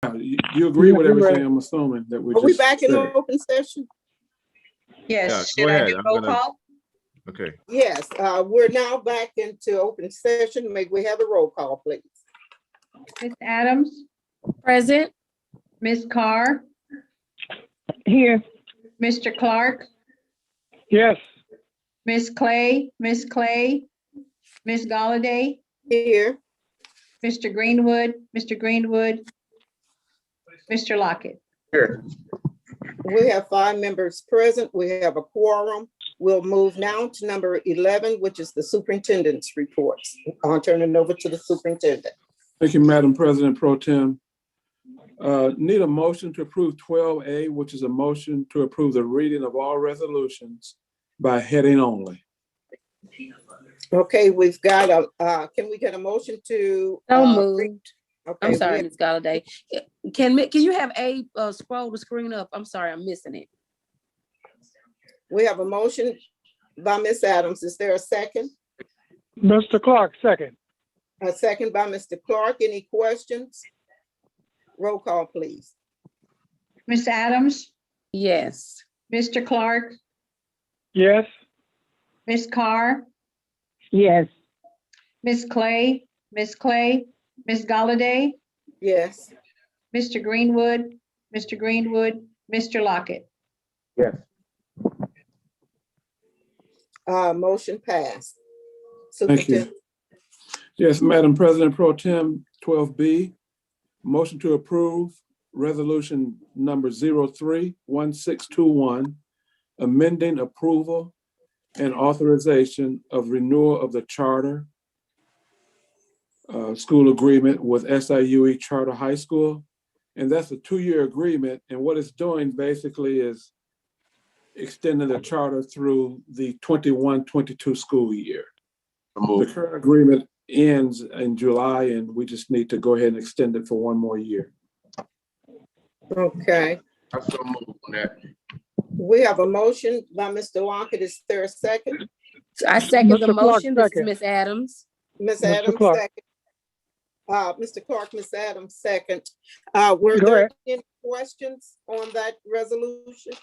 You agree with everything, I'm assuming, that we Are we just back in said. open session? Yes, Yeah, should go I ahead. do I'm roll gonna- call? Okay. Yes, we're now back into open session. May we have a roll call, please? Ms. Adams, Present. Ms. Carr, Here. Mr. Clark, Yes. Ms. Clay, Ms. Galladay, Here, Mr. Greenwood, Mr. Lockett. Here. we have 5 members present. We have a quorum. We'll move now to number 11, which is the superintendent's reports. I'll turn it over to the superintendent. Thank you, Madam President Pro Tem. Need a motion to approve 12A, which is a motion to approve the reading of all resolutions by heading only. Okay, we've got a, can we get a motion to? So moved. Okay, I'm we sorry, have- Ms. Galladay. Can you have a scroll the screen up? I'm sorry, I'm missing it. We have a motion by Ms. Adams. Is there a second? Mr. Clark, second. A second by Mr. Clark. Any questions? Roll call, please. Ms. Adams, Yes. Mr. Clark, Yes. Ms. Carr, Yes. Ms. Clay, Ms. Galladay, Yes. Mr. Greenwood, Mr. Lockett. Yes. Motion passed. Thank you. Superintendent, Yes, Madam President Pro Tem, 12B, motion to approve resolution number 03-1621, amending approval and authorization of renewal of the charter school agreement with SIUE Charter High School. And that's a 2-year agreement. And what it's doing basically is extending the charter through the 21-22 school year. The current agreement ends in July, and we just need to go ahead and extend it for 1 more year. okay. I so move on that. We have a motion by Mr. Lockett. Is there a second? I second the Mr. Clark, motion. This is second. Ms. Adams. Ms. Mr. Adams, Clark. second. Mr. Clark, Ms. Adams, second. Were Go there ahead. any questions on that resolution?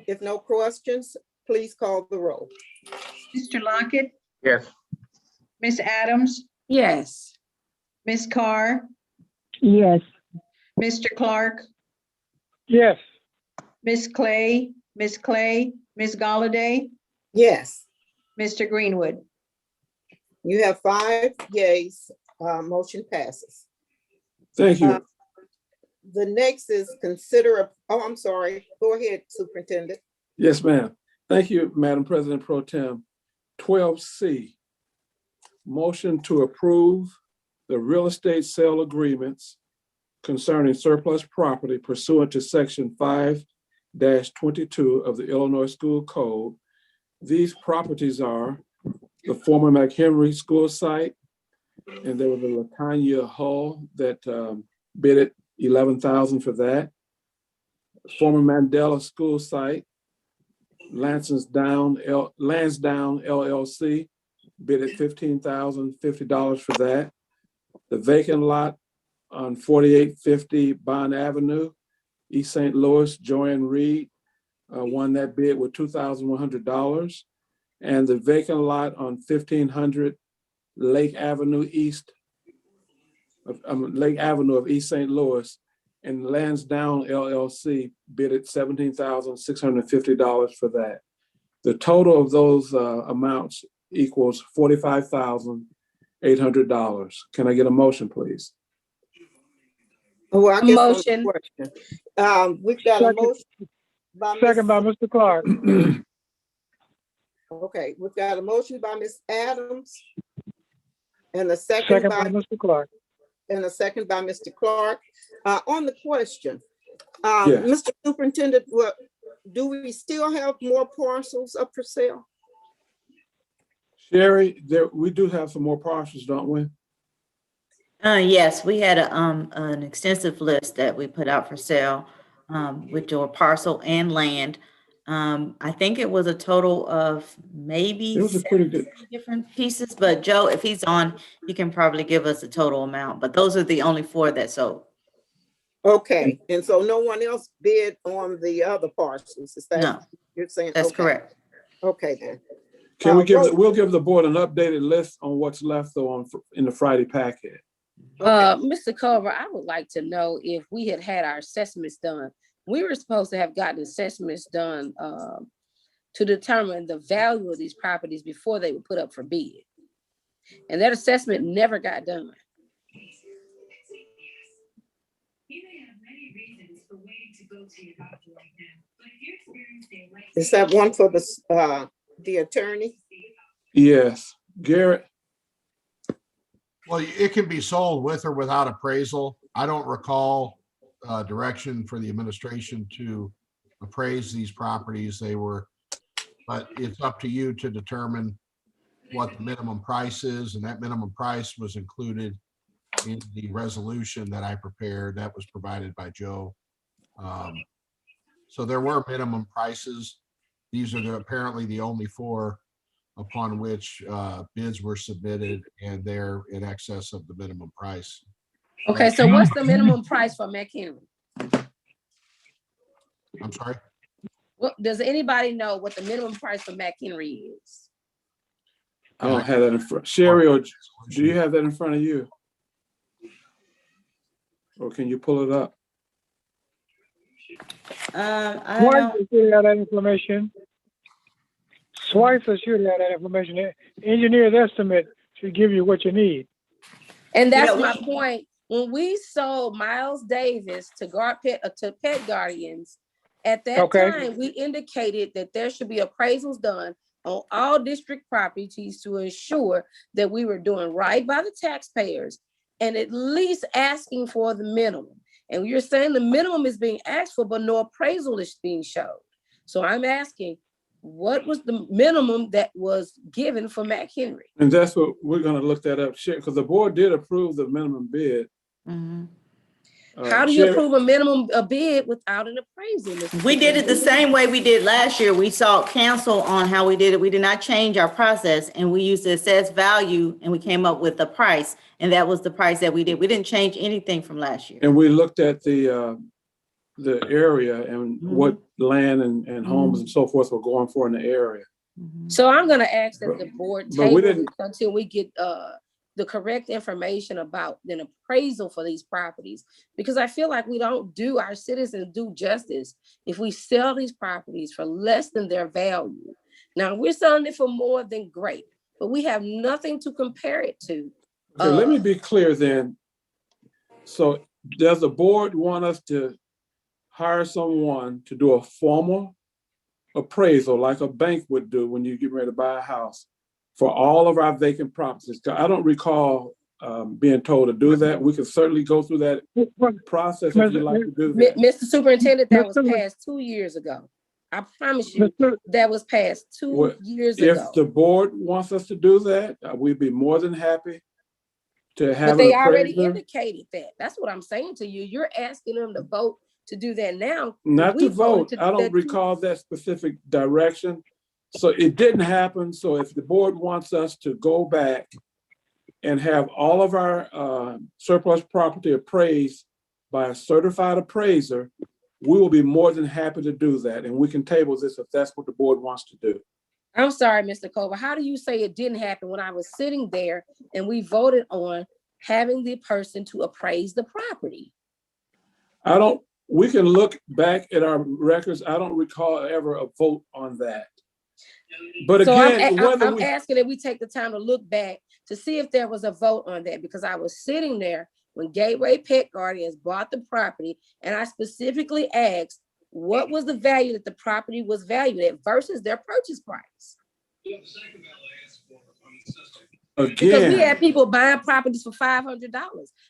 If no questions, please call the roll. Mr. Lockett, Yes. Ms. Adams, Yes. Ms. Carr, Yes. Mr. Clark, Yes. Ms. Clay, Ms. Galladay, Yes, Mr. Greenwood. you have 5 yeas. Motion passes. Thank you. The next is I'm sorry. Go ahead, Superintendent. Yes, ma'am. Thank you, Madam President Pro Tem. 12C, motion to approve the real estate sale agreements concerning surplus property pursuant to Section 5-22 of the Illinois School Code. These properties are the former McHenry School site, and there was a Latanya Hall that bid at $11,000 for that. Former Mandela School site, Lansdowne LLC bid at $15,050 for that. The vacant lot on 4850 Bond Avenue, East St. Louis, Joanne Reed won that bid with $2,100. And the vacant lot on 1500 Lake Avenue of East St. Louis, and Lansdowne LLC bid at $17,650 for that. The total of those amounts equals $45,800. Can I get a motion, please? Oh, I guess on the Motion. question. We've got a Second. motion by Second by Mr. Clark. Okay, we've got a motion by Ms. Adams and a Second by by Mr. Clark. Mr. Clark. On the question, Yes. Mr. Superintendent, do we still have more parcels up for sale? Sherry, we do have some more parcels, don't we? Yes, we had an extensive list that we put out for sale with your parcel and land. I think it was a total of maybe It was a pretty good, 70 different pieces, but Joe, if he's on, he can probably give us a total amount, but those are the only 4 that sold. Okay, and so no one else bid on the other parcels, is that? No, You're saying? that's okay. correct. Okay, then. Can we roll- we'll give the board an updated list on what's left though in the Friday packet. Mr. Culver, I would like to know if we had our assessments done. We were supposed to have gotten assessments done, to determine the value of these properties before they were put up for bid. And that assessment never got done. Is that one for the attorney? Yes, Garrett, Well, it can be sold with or without appraisal. I don't recall direction for the administration to appraise these properties. But it's up to you to determine what the minimum price is, and that minimum price was included in the resolution that I prepared. That was provided by Joe. So there were minimum prices. These are apparently the only 4 upon which bids were submitted, and they're in excess of the minimum price. Okay, so what's the minimum price for McHenry? I'm sorry? What, does anybody know what the minimum price for McHenry is? I don't have that in front. Sherry, or do you have that in front of you? Or can you pull it up? I Swipe don't, should have that information. Swipe should have that information. The engineer's estimate should give you what you need. And that's know, my point. When we sold Miles Davis to Pet Guardians, at that Okay. time, we indicated that there should be appraisals done on all district properties to ensure that we were doing right by the taxpayers and at least asking for the minimum. And you're saying the minimum is being asked for, but no appraisal is being showed. So I'm asking, what was the minimum that was given for McHenry? And that's what we're gonna look that up, because the board did approve the minimum bid. mhm. How do you Sherry- approve a bid without an appraisal? Mr. We did it the Superintendent? same way we did last year. We sought counsel on how we did it. We did not change our process, and we used the assessed value, and we came up with the price, and that was the price that we did. We didn't change anything from last year. And we looked at the area and Mhm. what land and homes and so forth were going for in the area. Mhm. So I'm gonna ask that the board But we table didn't- this until we get the correct information about an appraisal for these properties. Because I feel like we don't do our citizens due justice if we sell these properties for less than their value. Now, we're selling it for more than great, but we have nothing to compare it to. Okay, let me be clear then. So does the board want us to hire someone to do a formal appraisal like a bank would do when you get ready to buy a house for all of our vacant properties? I don't recall being told to do that. We can certainly go through that process if you'd like to do that. Mr. Superintendent, that was Mr. passed 2 years ago. I promise you, Mr. that was passed two Well, years ago. If the board wants us to do that, we'd be more than happy to But have an they already appraiser. indicated that. That's what I'm saying to you. You're asking them to vote to do that now. Not We to vote. voted to I do don't that recall that specific direction. So it didn't happen. So if the board wants us to go back and have all of our surplus property appraised by a certified appraiser, we will be more than happy to do that. And we can table this if that's what the board wants to do. I'm sorry, Mr. Culver. How do you say it didn't happen when I was sitting there and we voted on having the person to appraise the property? We can look back at our records. I don't recall ever a vote on that. But So again, whether I'm we, asking that we take the time to look back to see if there was a vote on that, because I was sitting there when Gateway Pet Guardians bought the property, and I specifically asked, what was the value that the property was valued at versus their purchase price? Because we again, had people buying properties for $500,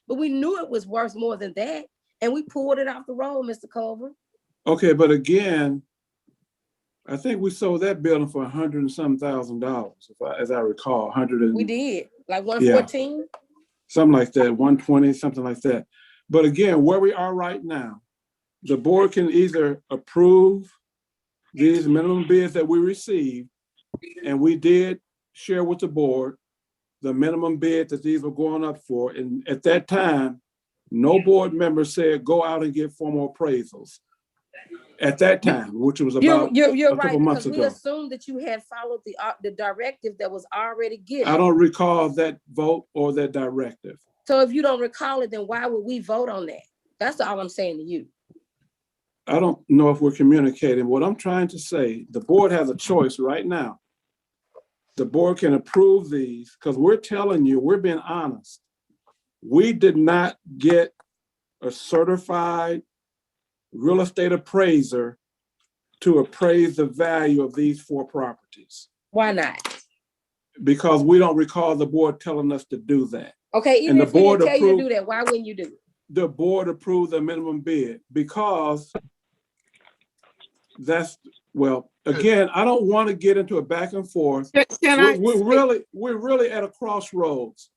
but we knew it was worth more than that, and we pulled it off the road, Mr. Culver. okay, but again, I think we sold that building for $100 and some thousand, as I recall, 100 and We did, like 114. something like that, 120, something like that. But again, where we are right now, the board can either approve these minimum bids that we received, and we did share with the board the minimum bid that these were going up for. And at that time, No board member said, go out and get formal appraisals at that time, which was about You're a right, couple months because we ago. assumed that you had followed the directive that was already I given. don't recall that vote or that directive. So if you don't recall it, then why would we vote on that? That's all I'm saying to you. I don't know if we're communicating. What I'm trying to say, the board has a choice right now. The board can approve these, because we're telling you, we're being honest. We did not get a certified real estate appraiser to appraise the value of these 4 properties, Why not? because we don't recall the board telling us to do that. Okay, even And the if we didn't board tell you to approved- do that, why wouldn't you do it? The board approved the minimum bid because that's, well, again, I don't want to get into a back and forth. Can I? We're really at a crossroads.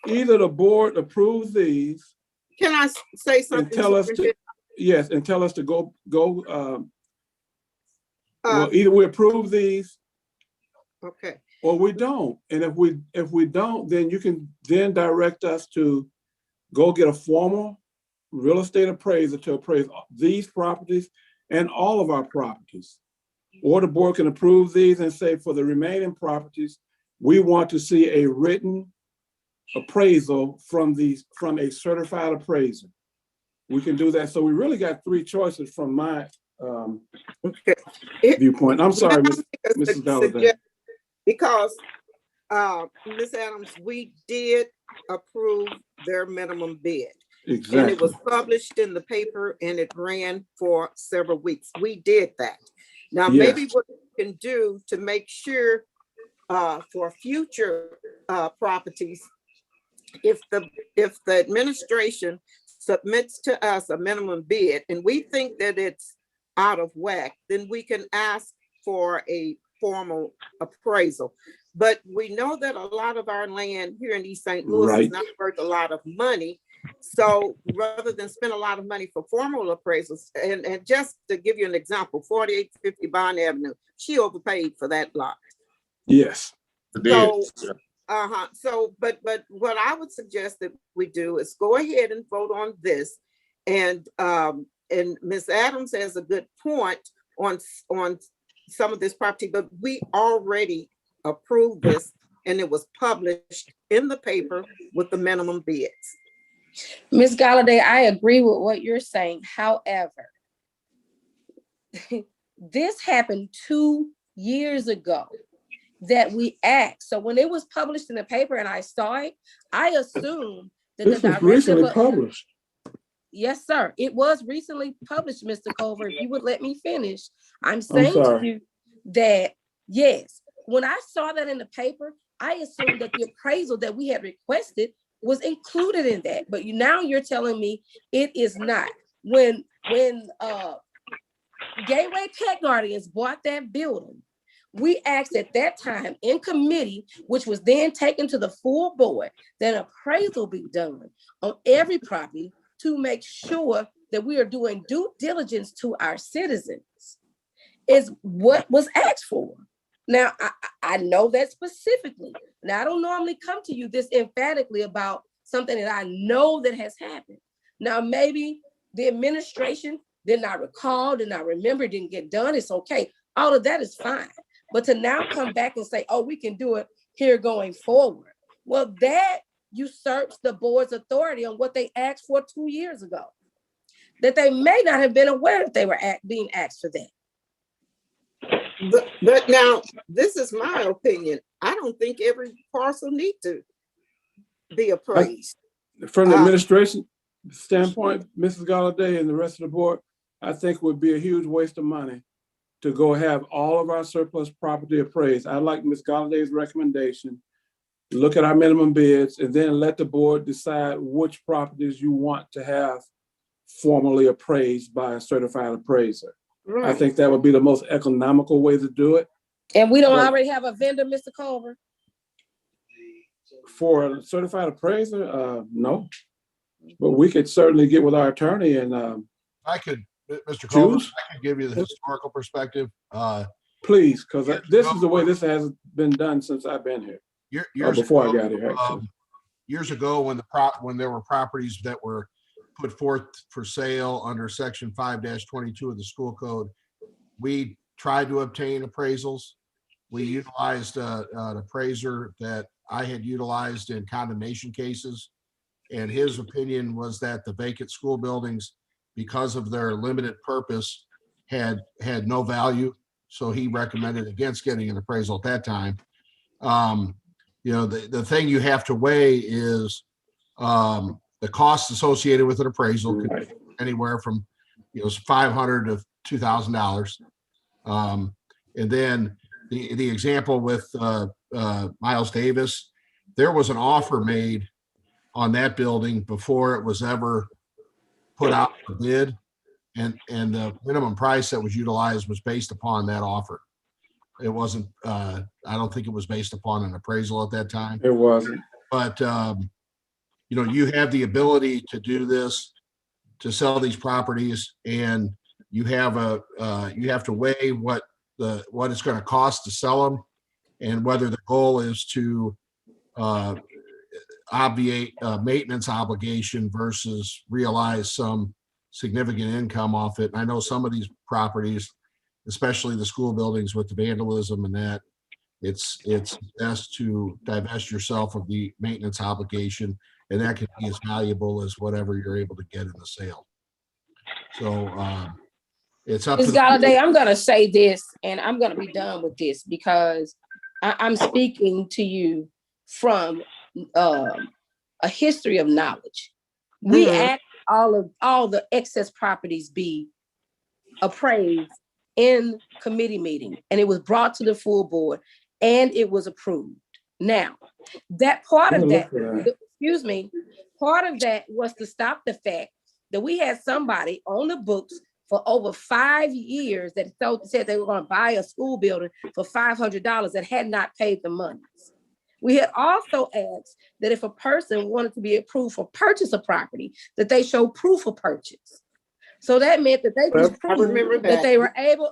Either the board approves these Can I say and something? tell us to, Superintendent? yes, and tell us to go, Uh, well, either we approve these Okay, or we don't. And if we don't, then you can then direct us to go get a formal real estate appraiser to appraise these properties and all of our properties. Or the board can approve these and say for the remaining properties, we want to see a written appraisal from a certified appraiser. We can do that. So we really got 3 choices from my okay. viewpoint. I'm sorry, Mrs. Gallaudet. Because, Ms. Adams, we did approve their minimum bid. And it Exactly. was published in the paper and it ran for several weeks. We did that. Now, maybe Yes. what we can do to make sure for future properties, if the administration submits to us a minimum bid and we think that it's out of whack, then we can ask for a formal appraisal. But we know that a lot of our land here in East St. Louis is Right. not worth a lot of money. So rather than spend a lot of money for formal appraisals, and just to give you an example, 4850 Bond Avenue, she overpaid for that lot. Yes. So, so, but what I would suggest that we do is go ahead and vote on this. And Ms. Adams has a good point on some of this property, but we already approved this and it was published in the paper with the minimum bids. Ms. Gallaudet, I agree with what you're saying. However, this happened 2 years ago that we asked. So when it was published in the paper and I saw it, I assumed that This the was recently directive. published. Yes, sir. It was recently published, Mr. Culver. If you would let me finish, I'm saying to sorry. you that, yes, when I saw that in the paper, I assumed that the appraisal that we had requested was included in that. But now you're telling me it is not. When Gateway Pet Guardians bought that building, we asked at that time in committee, which was then taken to the full board, that an appraisal be done on every property to make sure that we are doing due diligence to our citizens, is what was asked for. Now, I know that specifically. Now, I don't normally come to you this emphatically about something that I know that has happened. Now, maybe the administration did not recall, did not remember, didn't get done. It's okay. All of that is fine. But to now come back and say, oh, we can do it here going forward. Well, that usurps the board's authority on what they asked for 2 years ago, that they may not have been aware that they were being asked for that. But now, this is my opinion. I don't think every parcel need to be appraised. From the administration standpoint, Mrs. Gallaudet and the rest of the board, I think would be a huge waste of money to go have all of our surplus property appraised. I like Ms. Gallaudet's recommendation. Look at our minimum bids and then let the board decide which properties you want to have formally appraised by a certified appraiser. I Right. think that would be the most economical way to do it. And we don't But- already have a vendor, Mr. Culver? For a certified appraiser, no. But we could certainly get with our attorney and I could, Mr. Culver, Choose. I could give you the historical perspective. please, because this is the way this has been done since I've been here, or Years before I ago, got here, actually. years ago when when there were properties that were put forth for sale under section 5-22 of the school code, we tried to obtain appraisals. We utilized an appraiser that I had utilized in condemnation cases. And his opinion was that the vacant school buildings, because of their limited purpose, had no value. So he recommended against getting an appraisal at that time. The thing you have to weigh is the costs associated with an appraisal could be anywhere from $500 to $2,000. And then the example with Miles Davis, there was an offer made on that building before it was ever put out for bid, and the minimum price that was utilized was based upon that offer. It wasn't. I don't think it was based upon an appraisal at that time. It wasn't. But you have the ability to do this, to sell these properties, and you have to weigh what it's going to cost to sell them, and whether the goal is to obviate a maintenance obligation versus realize some significant income off it. And I know some of these properties, especially the school buildings with the vandalism and that, it's best to divest yourself of the maintenance obligation, and that can be as valuable as whatever you're able to get in the sale. So it's up to Ms. Galladay, I'm gonna say this, and I'm gonna be done with this, because I'm speaking to you from a history of knowledge. We asked all the excess properties be appraised in committee meeting, and it was brought to the full board, and it was approved. Now, that part of that, part of that was to stop the fact that we had somebody on the books for over 5 years that said they were going to buy a school building for $500 that had not paid the monies. We had also asked that if a person wanted to be approved for purchase of property, that they show proof of purchase. So that meant that they could prove that they were able,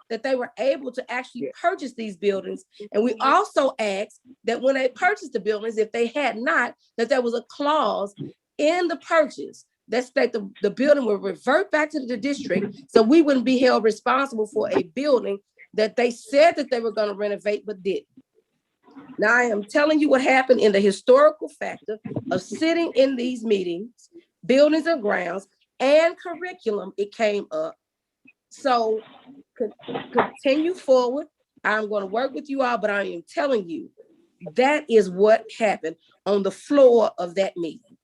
that they were able to actually purchase these buildings. And we also asked that when they purchased the buildings, if they had not, that there was a clause in the purchase that state the building will revert back to the district, so we wouldn't be held responsible for a building that they said that they were going to renovate but didn't. Now, I am telling you what happened in the historical factor of sitting in these meetings, buildings and grounds, and curriculum, it came up. So continue forward. I'm going to work with you all, but I am telling you, that is what happened on the floor of that meeting.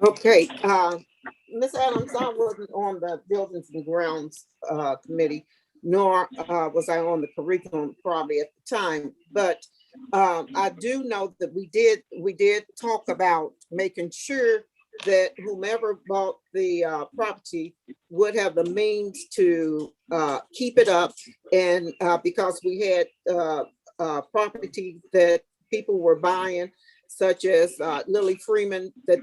Okay, Ms. Adams, I wasn't on the Buildings and Grounds Committee, nor was I on the curriculum probably at the time, but I do know that we did talk about making sure that whomever bought the property would have the means to keep it up, and because we had property that people were buying, such as Lily Freeman, that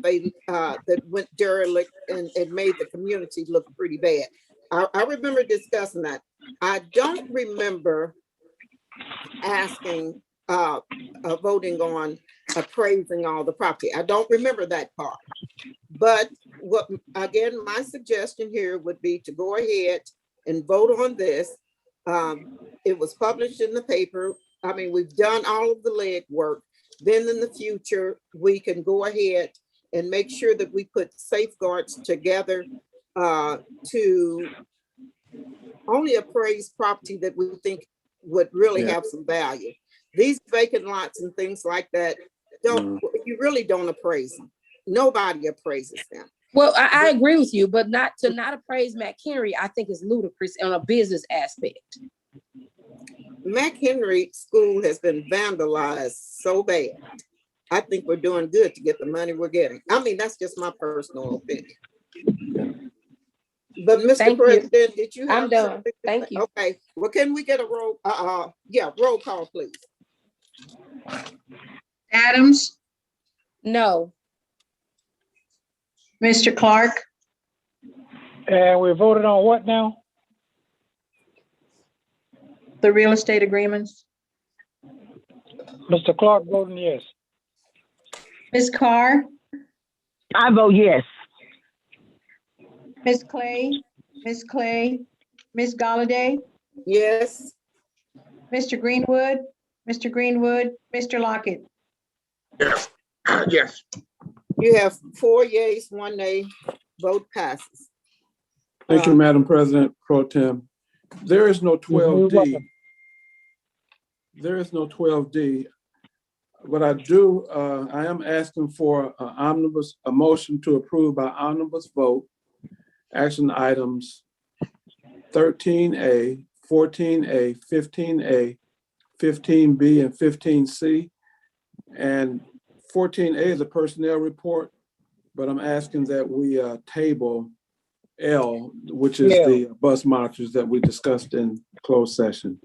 went derelict and made the community look pretty bad. I remember discussing that. I don't remember asking, voting on appraising all the property. I don't remember that part. But again, my suggestion here would be to go ahead and vote on this. It was published in the paper. I mean, we've done all of the legwork. Then in the future, we can go ahead and make sure that we put safeguards together to only appraise property that we think would really have some value. These vacant lots and things like that, you really don't appraise them. Nobody appraises them. Well, I agree with you, but not appraise McHenry, I think is ludicrous on a business aspect. McHenry School has been vandalized so bad. I think we're doing good to get the money we're getting. I mean, that's just my personal opinion. But Mr. President, did you have I'm done. Thank you. Okay, well, can we get a roll call, please? Adams, No. Mr. Clark, And we voted on what now? the real estate agreements. Mr. Clark voting yes. Ms. Carr, I vote yes. Ms. Clay, Ms. Clay, Ms. Galladay, Yes, Mr. Greenwood, Mr. Greenwood, Mr. Lockett. Yes. Yes. you have 4 yeas, 1 nay, vote passes. Thank you, Madam President Pro Tem. There is no You're 12D. welcome. There is no 12D. But I do, I am asking for a motion to approve by omnibus vote, action items 13A, 14A, 15A, 15B, and 15C. And 14A is a personnel report, but I'm asking that we table L, which is Yeah. the bus monitors that we discussed in closed session.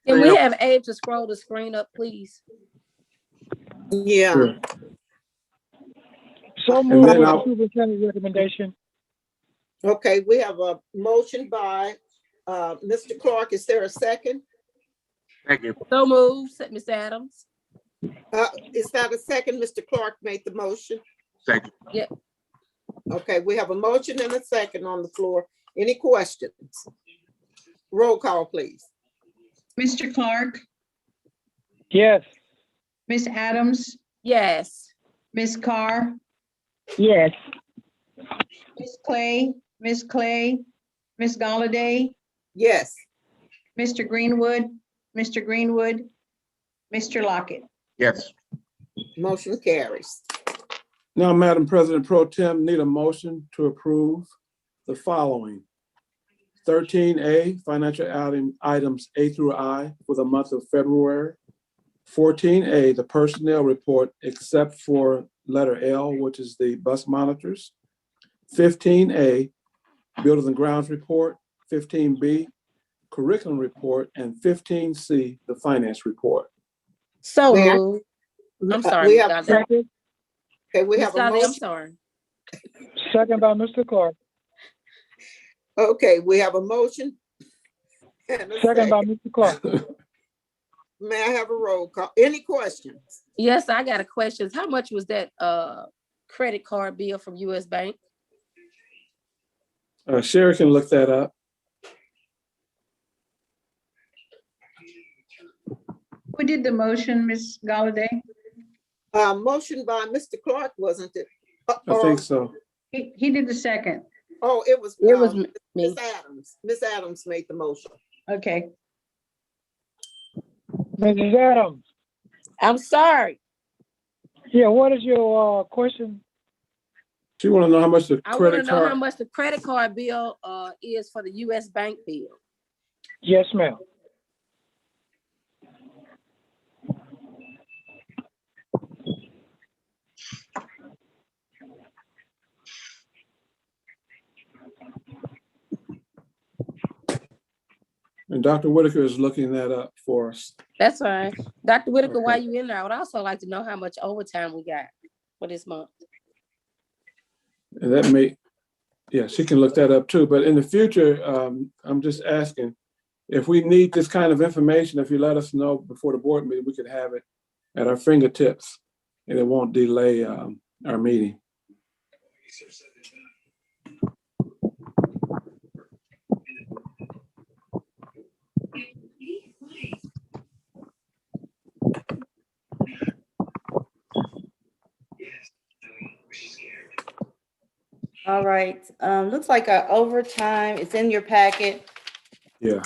Can we have Abe to scroll the screen up, please? Yeah, Sure. So moved then with the I'll- superintendent's recommendation. okay, we have a motion by Mr. Clark. Is there a second? Thank you. So moved, Ms. Adams. Is that a second? Mr. Clark made the motion. Second. Okay, we have a motion and a second on the floor. Any questions? Roll call, please. Mr. Clark, Yes. Ms. Adams, Yes. Ms. Carr, Yes. Ms. Clay, Ms. Clay, Ms. Galladay, Yes, Mr. Greenwood, Mr. Greenwood, Mr. Lockett. Yes. motion carries. Now, Madam President Pro Tem, need a motion to approve the following. 13A, financial items A through I for the month of February. 14A, the personnel report, except for letter L, which is the bus monitors. 15A, buildings and grounds report. 15B, curriculum report, and 15C, the finance report. So Mayor? moved. I'm sorry, We Ms. have, Galladay. Second, okay, we Ms. have a Galladay, I'm motion. sorry. second by Mr. Clark. Okay, we have a motion. And a Second by second. Mr. Clark. May I have a roll call? Any questions? Yes, I got a question. How much was that credit card bill from US Bank? Sherry can look that up. Who did the motion, Ms. Galladay? Motion by Mr. Clark, wasn't it? I think so. He did the second. Oh, it was. It was me. Ms. Adams. Ms. Adams made the motion. Okay. Mrs. Adams, I'm sorry. yeah, what is your question? She want to know how much the I want to credit know how card. much the credit card bill is for the US Bank bill. Yes, ma'am. And Dr. Whitaker is looking that up for us. That's fine. Dr. Whitaker, while Okay. you in there, I would also like to know how much overtime we got for this month. And that may, yeah, she can look that up too. But in the future, I'm just asking, if we need this kind of information, if you let us know before the board meeting, we could have it at our fingertips and it won't delay our meeting. All right, looks like our overtime, it's in your packet. Yeah,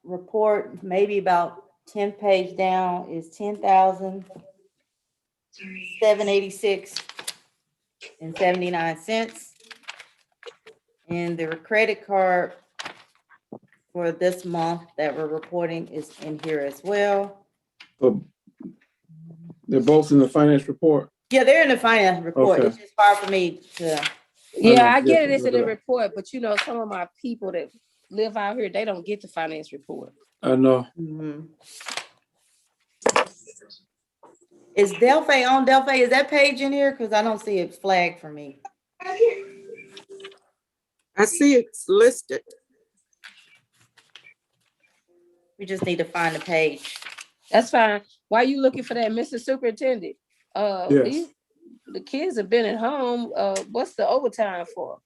Report, maybe about 10 page down is 10,786 and 79 cents. And the credit card for this month that we're reporting is in here as well. but they're both in the finance report. Yeah, they're in the finance report. Okay. It's just hard for me to, Yeah, I know, get yeah, it. It's in the look it up. report, but you know, some of my people that live out here, they don't get the finance report. I know. mhm. Is Delphi on Delphi? Is that page in here? Because I don't see it flagged for me. I see it's listed. We just need to find the page. That's fine. Why you looking for that, Mr. Superintendent? Yes. the kids have been at home. What's the overtime for?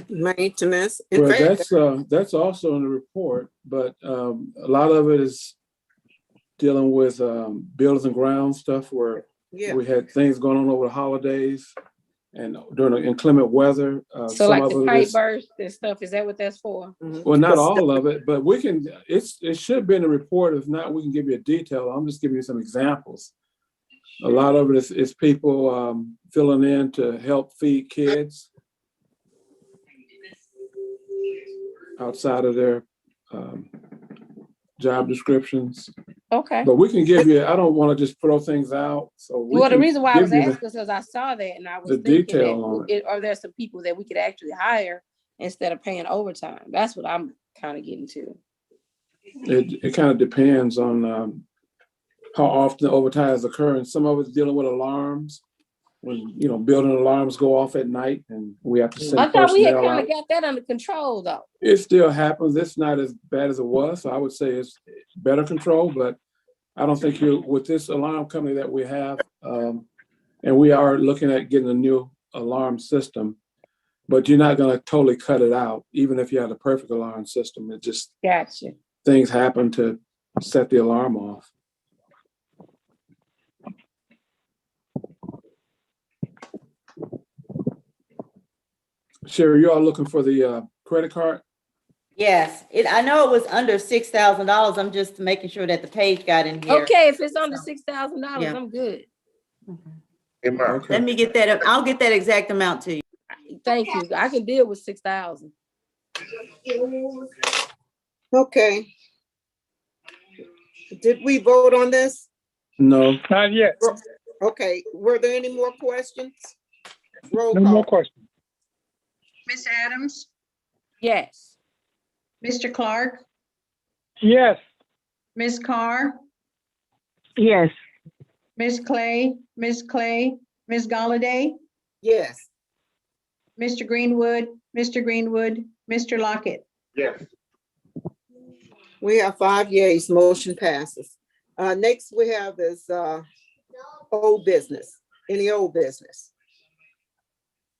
Maintenance. In Well, fact, that's also in the report, but a lot of it is dealing with buildings and grounds stuff where yeah, we had things going on over the holidays and during the inclement weather. So Some like of the it pipe is, burst and stuff, is that what that's for? mhm. well, not But all of it, but we can, it should be in the report. If not, we can give you a detail. I'm just giving you some examples. A lot of it is people filling in to help feed kids outside of their job descriptions. Okay. But we can give you, I don't want to just throw things out, so we Well, the can reason why I was give you asking is because I saw that and I was the thinking detail on that, are there some people that we could actually hire instead of paying overtime? That's what I'm kind of getting to. it kind of depends on how often overtime is occurring. Some of it's dealing with alarms, when, building alarms go off at night and we have to I send thought we had personnel kind out. of got that under control though. It still happens. It's not as bad as it was. So I would say it's better control, but I don't think with this alarm company that we have, and we are looking at getting a new alarm system, but you're not going to totally cut it out. Even if you have the perfect alarm system, it just, Gotcha. things happen to set the alarm off. Sherry, you all looking for the credit card? Yes, I know it was under $6,000. I'm just making sure that the page got in here. Okay, if it's under So, $6,000, yeah. I'm good. Amen. Okay. Let me get that. I'll get that exact amount to you. Thank you. I can deal with 6,000. okay. Did we vote on this? No. Not yet. Okay, were there any more questions? Roll No more call. questions. Ms. Adams, Yes. Mr. Clark, Yes. Ms. Carr, Yes. Ms. Clay, Ms. Galladay, Yes, Mr. Greenwood, Mr. Lockett. Yes. we have 5 yeas, motion passes. Next we have is old business, any old business.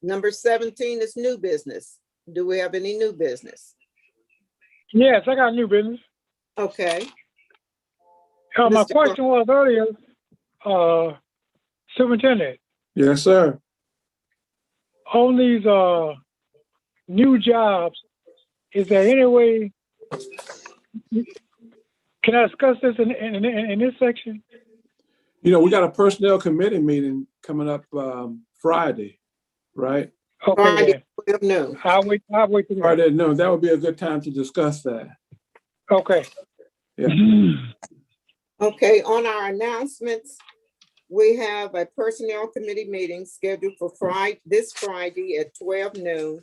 Number 17 is new business. Do we have any new business? Yes, I got new business. Okay, My Mr. Clark. question was earlier, Superintendent, Yes, sir. on these new jobs, is there any way, can I discuss this in this section? We got a personnel committee meeting coming up Friday, right? Okay, Friday, then. 12 noon. I'll wait till then. Friday at noon. That would be a good time to discuss that. Okay. Yeah. Okay, on our announcements, we have a personnel committee meeting scheduled for this Friday at 12 noon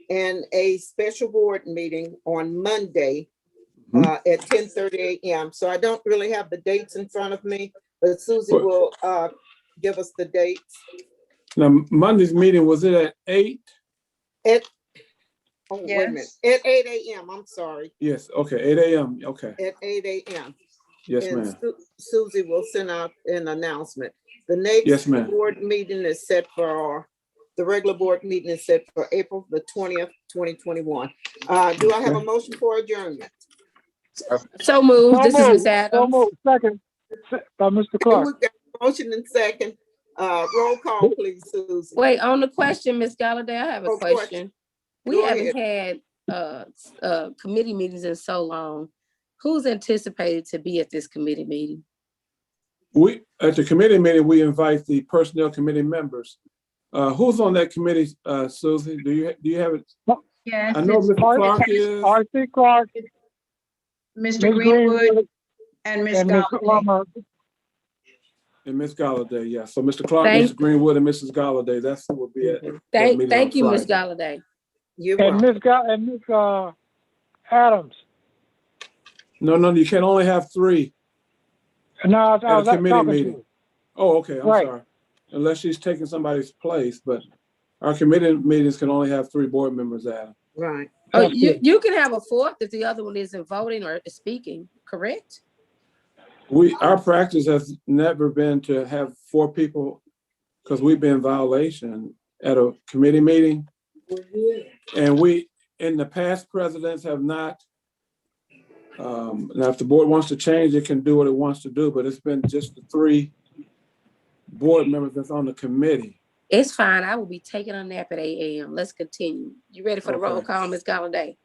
and a special board meeting on Monday at 10:30 a.m. So I don't really have the dates in front of me, but Susie But- will give us the dates. Now, Monday's meeting, was it at 8? Oh, wait a minute, Yes. at 8 a.m., I'm sorry, Yes, okay, 8 a.m. Okay, at 8 a.m. yes, And ma'am. Susie will send out an announcement. The Yes, next ma'am. board meeting is set for, the regular board meeting is set for April the 20th, 2021. Do I have a motion for adjournment? So moved. This is Ms. Adams. Second, by Mr. Okay, Clark. we've got a motion and second. Roll call, please, Susie. Wait, on the question, Ms. Galladay, I have a Oh, question. question. We Go haven't had committee meetings in so long. Who's anticipated to be at this committee meeting? We, at the committee meeting, we invite the personnel committee members. Who's on that committee, Susie? Do you have it? Yes. I know it's Mr. Clark is, R.C. Clark, Mr. Ms. Greenwood and Ms. and Ms. Galladay. and Ms. Galladay, yeah. So Mr. Clark, Thank- Mr. Greenwood, and Mrs. Galladay, that's who will be at. Thank meeting on you, Ms. Friday. Galladay. You're and welcome. Ms. Adams. No, you can only have 3. No, I At a was committee talking meeting. to. Oh, okay, I'm Right. sorry. Unless she's taking somebody's place, but our committee meetings can only have 3 board members at them. Right. Oh, That's good. you can have a fourth if the other one isn't voting or speaking, correct? Our practice has never been to have 4 people because we've been in violation at a committee meeting. And we, in the past, presidents have not. Now, if the board wants to change, it can do what it wants to do, but it's been just the 3 board members that's on the committee. It's fine. I will be taking a nap at 8 a.m. Let's continue. You ready for the roll Okay. call, Ms. Galladay?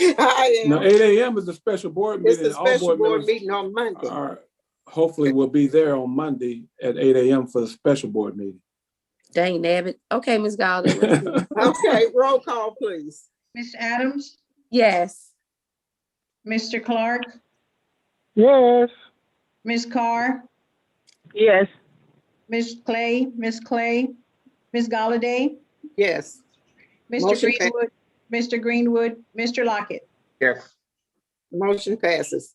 I Now, am. 8 a.m. is a special board It's meeting. the and all special board members meeting on Monday. are, hopefully will be there on Monday at 8 a.m. for the special board meeting. Dang nabbit. Okay, Ms. Galladay. let's do- Okay, roll call, please. Ms. Adams, Yes. Mr. Clark, Yes. Ms. Carr, Yes. Ms. Clay, Ms. Galladay, Yes. Mr. Motion pa- Greenwood, Mr. Greenwood, Mr. Lockett. Yes. Motion passes.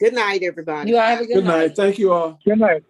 Good night, everybody. You all have a Good night. Thank you all. Good night.